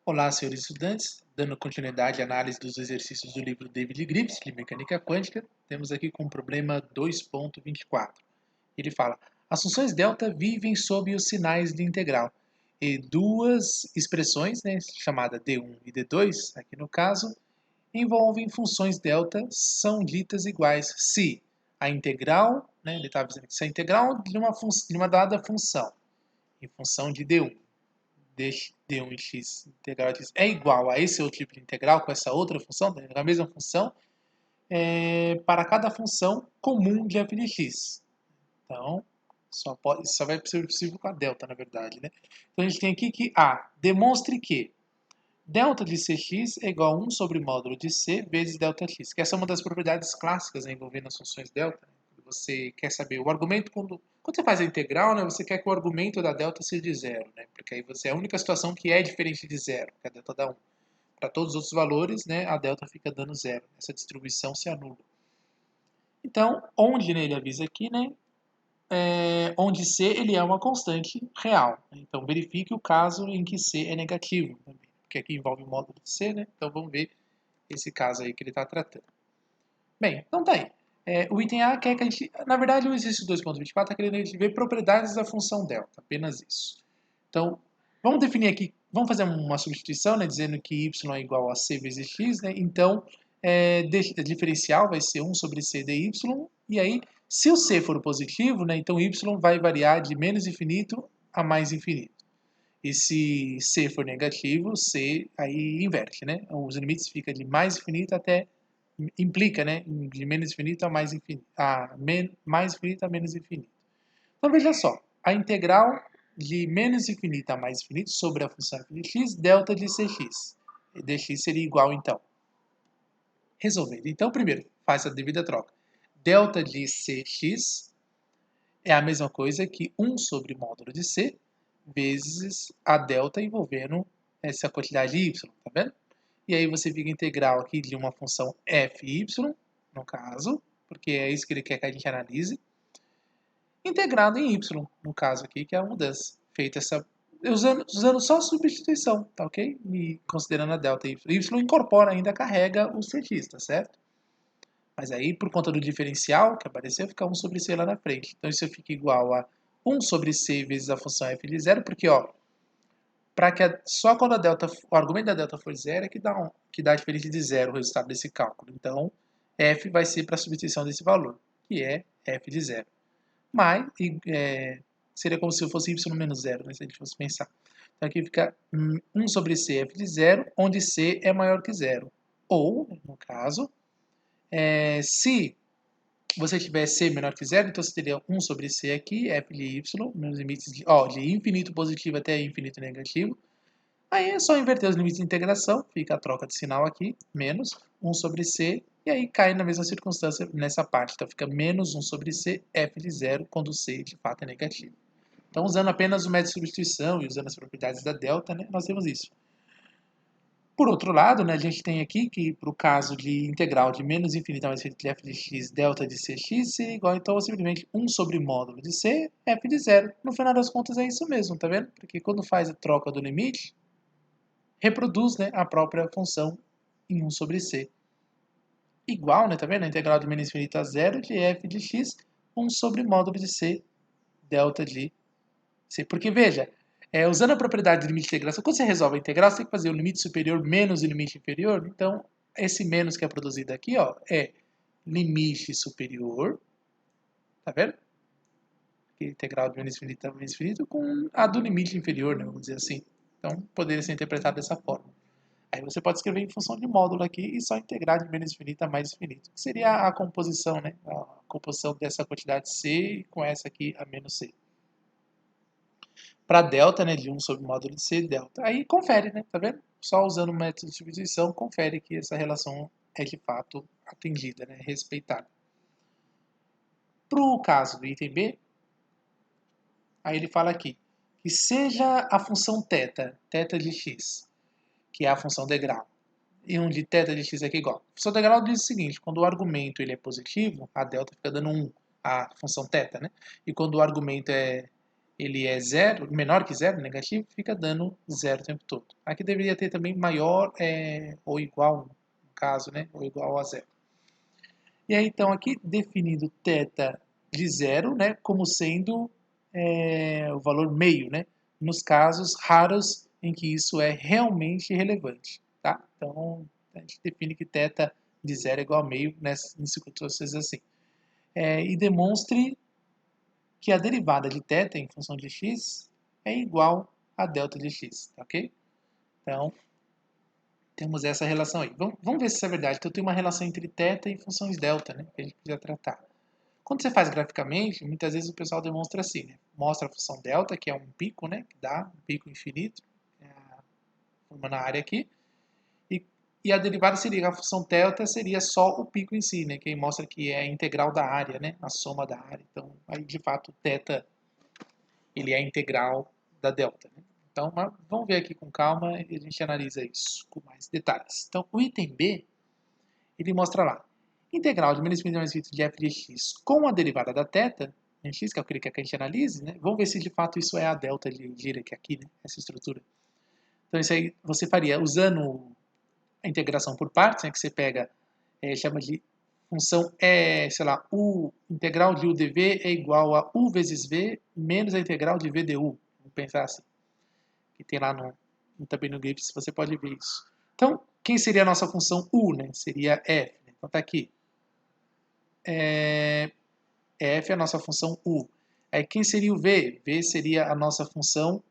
Olá, senhores estudantes. Dando continuidade à análise dos exercícios do livro David Grips, de Mecânica Quântica, temos aqui com o problema 2.24. Ele fala: as funções delta vivem sob os sinais de integral, e duas expressões, né, chamada D1 e D2, aqui no caso, envolvem funções delta, são ditas iguais se a integral, né, ele estava dizendo que se a integral de uma dada função, em função de D1, d1x integral de x é igual a esse outro tipo de integral com essa outra função, a mesma função, para cada função comum de f de x. Então, só vai ser possível com a delta, na verdade. Né? Então, a gente tem aqui que A, demonstre que delta de cx é igual a 1 sobre módulo de c vezes delta x, que essa é uma das propriedades clássicas, né, envolvendo as funções delta. Você quer saber o argumento, quando você faz a integral, né, você quer que o argumento da delta seja de zero, né, porque aí você é a única situação que é diferente de zero, que a delta dá 1. Para todos os outros valores, né, a delta fica dando zero. Essa distribuição se anula. Então, onde, né, ele avisa aqui, né, onde C ele é uma constante real. Então, verifique o caso em que C é negativo também, porque aqui envolve o módulo de C, né? Então, vamos ver esse caso aí que ele está tratando. Bem, então tá aí. O item A quer que a gente... Na verdade, o exercício 2.24 está querendo a gente ver propriedades da função delta, apenas isso. Então, vamos definir aqui, vamos fazer uma substituição, né, dizendo que y é igual a c vezes x, né? Então, diferencial vai ser 1 sobre c dy, e aí, se o c for positivo, né, então y vai variar de menos infinito a mais infinito. E se c for negativo, c aí inverte, né? Os limites ficam de mais infinito até, implica, né, de menos infinito a mais infinito, mais infinito a menos infinito. Então veja só, a integral de menos infinito a mais infinito sobre a função f de x, delta de cx. Dx seria igual, então. Resolvendo. Então, primeiro, faz a devida troca. Delta de cx é a mesma coisa que 1 sobre módulo de c vezes a delta envolvendo essa quantidade y, tá vendo? E aí você fica integral aqui de uma função fy, no caso, porque é isso que ele quer que a gente analise, integrado em y, no caso aqui, que é a mudança. Feita essa... usando só a substituição, tá ok? E considerando a delta y. Y incorpora ainda, carrega os x, tá certo? Mas aí, por conta do diferencial que apareceu, fica 1 sobre c lá na frente. Então isso fica igual a 1 sobre c vezes a função f de zero, porque, ó, só quando o argumento da delta for zero é que dá a diferença de zero o resultado desse cálculo. Então, f vai ser para a substituição desse valor, que é f de zero. Mas, seria como se fosse y menos zero, né, se a gente fosse pensar. Então aqui fica 1 sobre c f de zero, onde c é maior que zero. Ou, no caso, se você tiver c menor que zero, então você teria 1 sobre c aqui, f de y, nos limites de infinito positivo até infinito negativo. Aí é só inverter os limites de integração, fica a troca de sinal aqui, menos 1 sobre c, e aí cai na mesma circunstância nessa parte. Então fica menos 1 sobre c, f de zero, quando c de fato é negativo. Então, usando apenas o método de substituição e usando as propriedades da delta, né, nós temos isso. Por outro lado, né, a gente tem aqui que, para o caso de integral de menos infinito a mais infinito de f de x, delta de cx seria igual, então, a simplesmente 1 sobre módulo de c, f de zero. No final das contas, é isso mesmo, tá vendo? Porque quando faz a troca do limite, reproduz, né, a própria função em 1 sobre c. Igual, né, tá vendo? A integral de menos infinito a zero de f de x, 1 sobre módulo de c, delta de c. Porque, veja, usando a propriedade de limite de integração, quando você resolve a integral, você tem que fazer o limite superior menos o limite inferior. Então, esse menos que é produzido aqui, ó, é limite superior, tá vendo? Que é integral de menos infinito com a do limite inferior, né, vamos dizer assim. Então, poderia ser interpretado dessa forma. Aí você pode escrever em função de módulo aqui e só integrar de menos infinito a mais infinito, que seria a composição, né? A composição dessa quantidade C com essa aqui a menos C. Para delta, né, de 1 sobre módulo de C, delta. Aí confere, né? Tá vendo? Só usando o método de substituição, confere que essa relação é de fato atendida, né? Respeitada. Para o caso do item B, aí ele fala aqui que seja a função θ de x, que é a função degrau, e um de θ de x aqui igual. A função degrau diz o seguinte: quando o argumento ele é positivo, a delta fica dando 1, a função θ, né? E quando o argumento ele é zero, menor que zero, negativo, fica dando zero o tempo todo. Aqui deveria ter também maior ou igual, no caso, né? Ou igual a zero. E aí, então, aqui definindo θ de zero, né? Como sendo o valor meio, né? Nos casos raros em que isso é realmente relevante, tá? Então, a gente define que θ de zero é igual a meio nessas circunstâncias assim. E demonstre que a derivada de θ em função de x é igual a delta de x, tá ok? Então, temos essa relação aí. Vamos ver se isso é verdade, que eu tenho uma relação entre θ e funções delta, né? Que a gente podia tratar. Quando você faz graficamente, muitas vezes o pessoal demonstra assim, né? Mostra a função delta, que é um pico, né? Que dá um pico infinito, formando a área aqui. E a derivada seria, a função delta seria só o pico em si, né? Que mostra que é a integral da área, né? A soma da área. Então, aí de fato, o θ ele é a integral da delta, né? Então, vamos ver aqui com calma e a gente analisa isso com mais detalhes. Então, o item B, ele mostra lá, integral de menos infinito mais infinito de f de x com a derivada da θ, em x, que é o que ele quer que a gente analise, né? Vamos ver se de fato isso é a delta de Dirac aqui, né? Essa estrutura. Então, isso aí você faria usando a integração por partes, né? Que você pega, chama de função, sei lá, u, integral de u dv é igual a u vezes v menos a integral de v du. Vamos pensar assim. Que tem lá também no GIPS, você pode ver isso. Então, quem seria a nossa função u, né? Seria f. Né? Então, tá aqui. F é a nossa função u. Aí, quem seria o v? V seria a nossa função,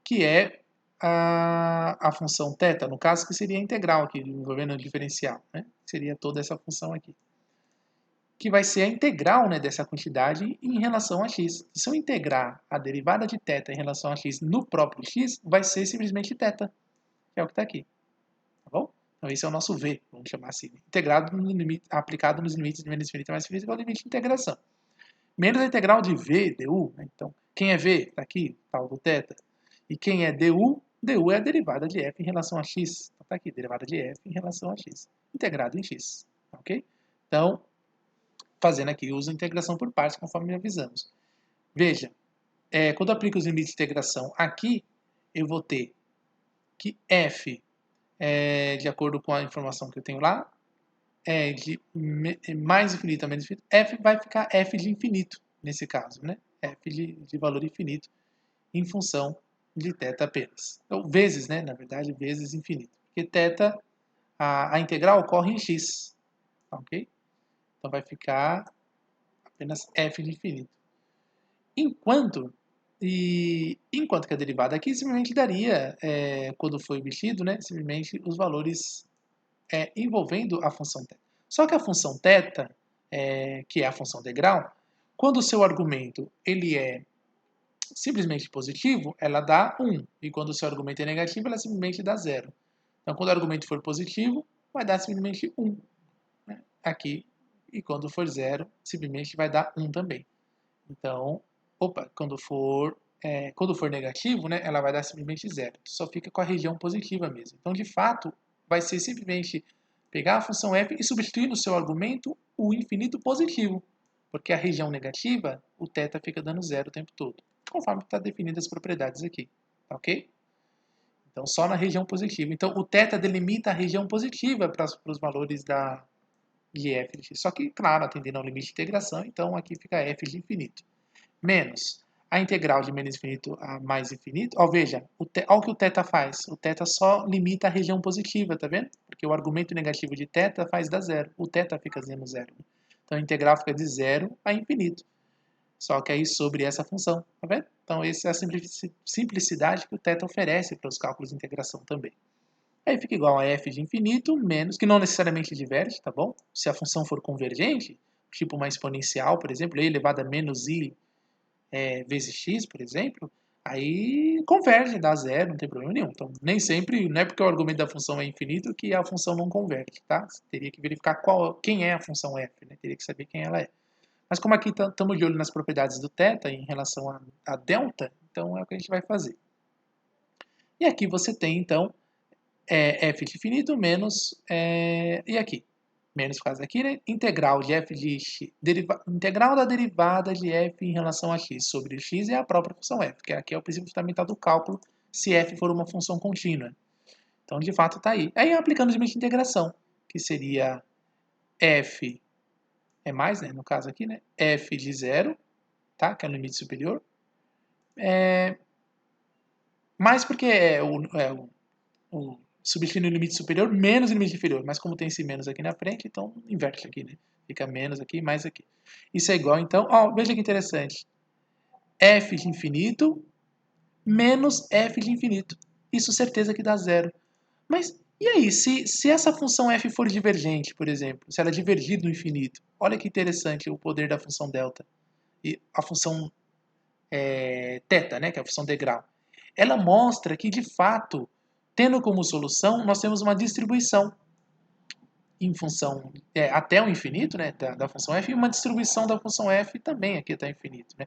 que é a função θ, no caso, que seria a integral aqui, envolvendo o diferencial. Né? Seria toda essa função aqui. Que vai ser a integral, né, dessa quantidade em relação a x. Se eu integrar a derivada de θ em relação a x no próprio x, vai ser simplesmente θ, que é o que está aqui. Tá bom? Então esse é o nosso v, vamos chamar assim. Integrado no limite, aplicado nos limites de menos infinito mais infinito igual ao limite de integração. Menos a integral de v, du. Né? Então, quem é v? Está aqui, tal do θ. E quem é du? Du é a derivada de f em relação a x. Então está aqui, derivada de f em relação a x. Integrado em x. Ok? Então, fazendo aqui uso de integração por partes, conforme avisamos. Veja, quando eu aplico os limites de integração aqui, eu vou ter que f, de acordo com a informação que eu tenho lá, de mais infinito a menos infinito, f vai ficar f de infinito, nesse caso, né? F de valor infinito, em função de θ apenas. Então, vezes, né? Na verdade, vezes infinito. Porque θ, a integral ocorre em x, ok? Então, vai ficar apenas f de infinito. Enquanto que a derivada aqui simplesmente daria, quando foi obtido, né, simplesmente os valores envolvendo a função θ. Só que a função θ, que é a função degrau, quando o seu argumento ele é simplesmente positivo, ela dá 1. E quando o seu argumento é negativo, ela simplesmente dá 0. Então, quando o argumento for positivo, vai dar simplesmente 1. Né, aqui. E quando for 0, simplesmente vai dar 1 também. Então, quando for negativo, né, ela vai dar simplesmente 0. Só fica com a região positiva mesmo. Então, de fato, vai ser simplesmente pegar a função f e substituir no seu argumento o infinito positivo. Porque a região negativa, o θ fica dando 0 o tempo todo. Conforme está definidas as propriedades aqui. Tá ok? Então, só na região positiva. Então, o θ delimita a região positiva para os valores de f de x. Só que, claro, atendendo ao limite de integração, então aqui fica f de infinito. Menos a integral de menos infinito a mais infinito. Ó, veja, olha o que o θ faz. O θ só limita a região positiva, tá vendo? Porque o argumento negativo de θ faz dar zero. O θ fica dando zero. Então a integral fica de zero a infinito. Só que aí sobre essa função, tá vendo? Então essa é a simplicidade que o θ oferece para os cálculos de integração também. Aí fica igual a f de infinito menos, que não necessariamente diverge, tá bom? Se a função for convergente, tipo uma exponencial, por exemplo, e elevado a menos i vezes x, por exemplo, aí converge, dá zero, não tem problema nenhum. Então, nem sempre, não é porque o argumento da função é infinito que a função não converge, tá? Você teria que verificar quem é a função f, né? Teria que saber quem ela é. Mas como aqui estamos de olho nas propriedades do θ em relação a delta, então é o que a gente vai fazer. E aqui você tem, então, f de infinito menos, e aqui? menos por causa aqui, né? Integral de f de x, integral da derivada de f em relação a x sobre x é a própria função f, que aqui é o princípio fundamental do cálculo, se f for uma função contínua. Então, de fato, está aí. Aí, aplicando o limite de integração, que seria f é mais, né? No caso aqui, né? F de 0, tá? Que é o limite superior. Mais porque o substituindo o limite superior menos o limite inferior. Mas como tem esse menos aqui na frente, então inverte aqui, né? Fica menos aqui, mais aqui. Isso é igual, então, ó, veja que interessante. F de infinito menos f de infinito. Isso certeza que dá zero. Mas e aí, se essa função f for divergente, por exemplo, se ela divergir no infinito, olha que interessante o poder da função delta. E a função θ, né, que é a função degrau. Ela mostra que, de fato, tendo como solução, nós temos uma distribuição em função até o infinito, né, da função f, e uma distribuição da função f também aqui até o infinito. Né?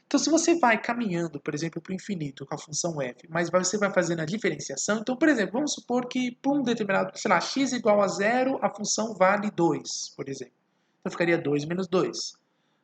Então, se você vai caminhando, por exemplo, para o infinito com a função f, mas você vai fazendo a diferenciação, então, por exemplo, vamos supor que para um determinado, sei lá, x igual a 0, a função vale 2, por exemplo. Então, ficaria 2 menos 2.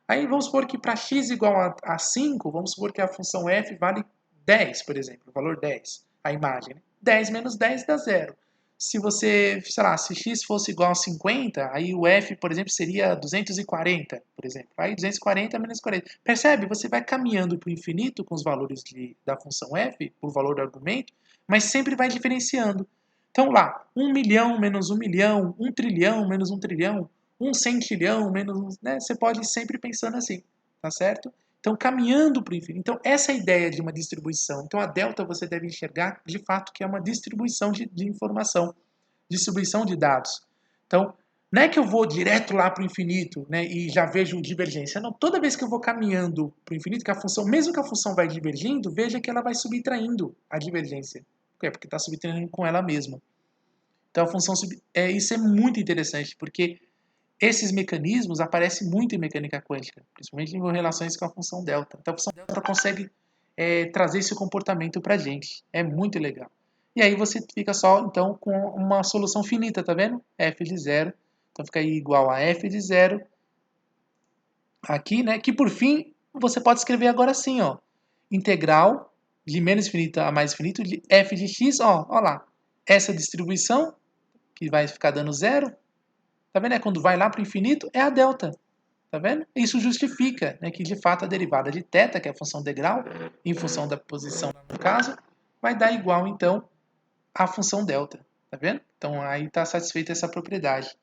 Aí, vamos supor que para x igual a 5, vamos supor que a função f vale 10, por exemplo, o valor 10, a imagem. Né? 10 menos 10 dá 0. Se você, sei lá, se x fosse igual a 50, aí o f, por exemplo, seria 240, por exemplo. Aí 240 menos 40. Percebe? Você vai caminhando para o infinito com os valores da função f, por valor do argumento, mas sempre vai diferenciando. Então lá, 1 milhão menos 1 milhão, 1 trilhão menos 1 trilhão, 1 centilhão menos... Né? Você pode ir sempre pensando assim, tá certo? Então, caminhando para o infinito. Então, essa é a ideia de uma distribuição. Então, a delta você deve enxergar, de fato, que é uma distribuição de informação, distribuição de dados. Então, não é que eu vou direto lá para o infinito, né, e já vejo divergência. Não, toda vez que eu vou caminhando para o infinito, que a função, mesmo que a função vai divergindo, veja que ela vai subtraindo a divergência. Porque está subtraindo com ela mesma. Então, a função isso é muito interessante, porque esses mecanismos aparecem muito em mecânica quântica, principalmente em relações com a função delta. Então a função delta consegue trazer esse comportamento para a gente. É muito legal. E aí você fica só, então, com uma solução finita, tá vendo? F de 0. Então fica aí igual a F de 0. Aqui, né? Que por fim, você pode escrever agora assim, ó. Integral de menos infinito a mais infinito de F de x, ó lá. Essa distribuição, que vai ficar dando 0, tá vendo? Quando vai lá para o infinito, é a delta. Tá vendo? Isso justifica, né, que de fato a derivada de θ, que é a função degrau, em função da posição no caso, vai dar igual então à função delta. Tá vendo? Então aí está satisfeita essa propriedade.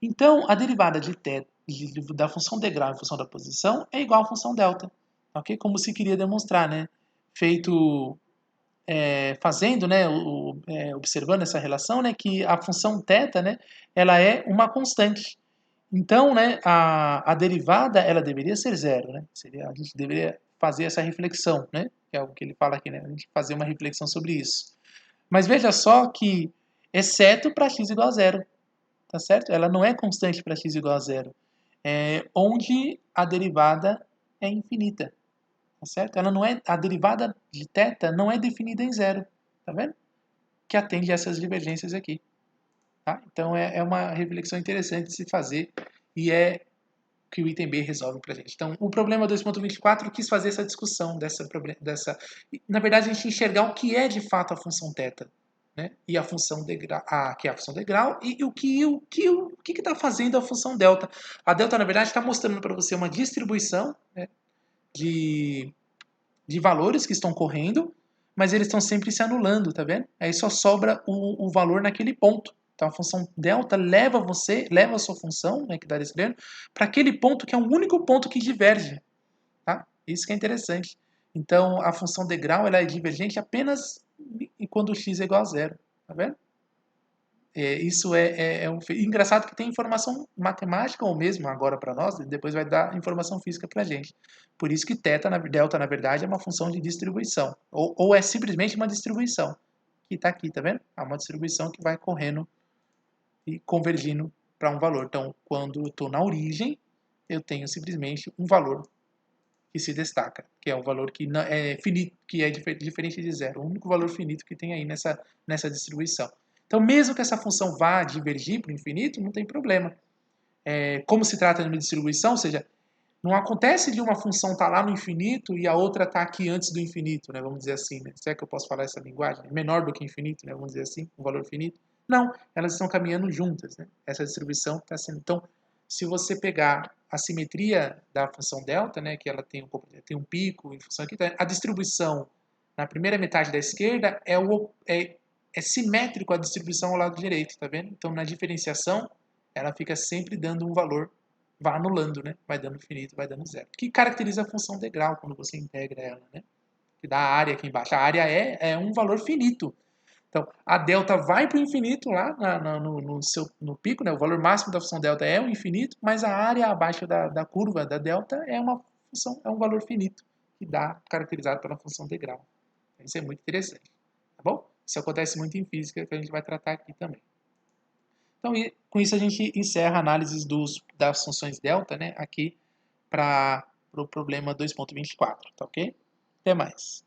Então a derivada de θ da função degrau em função da posição é igual à função delta. Ok? Como se queria demonstrar, né? Feito fazendo, né, observando essa relação, né, que a função θ, né, ela é uma constante. Então, né, a derivada ela deveria ser zero, né? A gente deveria fazer essa reflexão, né? Que é o que ele fala aqui, né? A gente fazer uma reflexão sobre isso. Mas veja só que, exceto para x igual a zero, tá certo? Ela não é constante para x igual a zero, onde a derivada é infinita, tá certo? Ela não é, a derivada de θ não é definida em zero, tá vendo? Que atende a essas divergências aqui. Tá? Então é uma reflexão interessante de se fazer e é que o item B resolve para a gente. Então, o problema 2.24 quis fazer essa discussão dessa... Na verdade, a gente enxergar o que é de fato a função θ, né? E a função degrau, que é a função degrau, e o que está fazendo a função delta. A delta, na verdade, está mostrando para você uma distribuição, né, de valores que estão correndo, mas eles estão sempre se anulando, tá vendo? Aí só sobra o valor naquele ponto. Então a função delta leva a sua função, né, que está descrevendo, para aquele ponto que é o único ponto que diverge. Tá? Isso que é interessante. Então a função degrau ela é divergente apenas quando x é igual a zero. Tá vendo? Isso engraçado que tem informação matemática ou mesmo agora para nós, depois vai dar informação física para a gente. Por isso que delta, na verdade, é uma função de distribuição. Ou é simplesmente uma distribuição. Que está aqui, tá vendo? É uma distribuição que vai correndo e convergindo para um valor. Então, quando eu estou na origem, eu tenho simplesmente um valor que se destaca, que é um valor que é finito, que é diferente de zero. O único valor finito que tem aí nessa distribuição. Então, mesmo que essa função vá divergir para o infinito, não tem problema. Como se trata de uma distribuição, ou seja, não acontece de uma função estar lá no infinito e a outra estar aqui antes do infinito, né? Vamos dizer assim, né? Será que eu posso falar essa linguagem? Menor do que infinito, né? Vamos dizer assim, um valor finito. Não, elas estão caminhando juntas, né? Essa distribuição está sendo... Então, se você pegar a simetria da função delta, né? Que ela tem um pico em função aqui, a distribuição na primeira metade da esquerda é simétrico à distribuição ao lado direito, tá vendo? Então, na diferenciação, ela fica sempre dando um valor, vai anulando, né? Vai dando infinito, vai dando zero. Que caracteriza a função degrau quando você integra ela, né? Que dá a área aqui embaixo. A área é um valor finito. Então, a delta vai para o infinito lá no pico, né? O valor máximo da função delta é o infinito, mas a área abaixo da curva da delta é uma função, é um valor finito, que dá caracterizado pela função degrau. Isso é muito interessante, tá bom? Isso acontece muito em física, que a gente vai tratar aqui também. Então, com isso a gente encerra a análise das funções delta, né, aqui para o problema 2.24, tá ok? Até mais.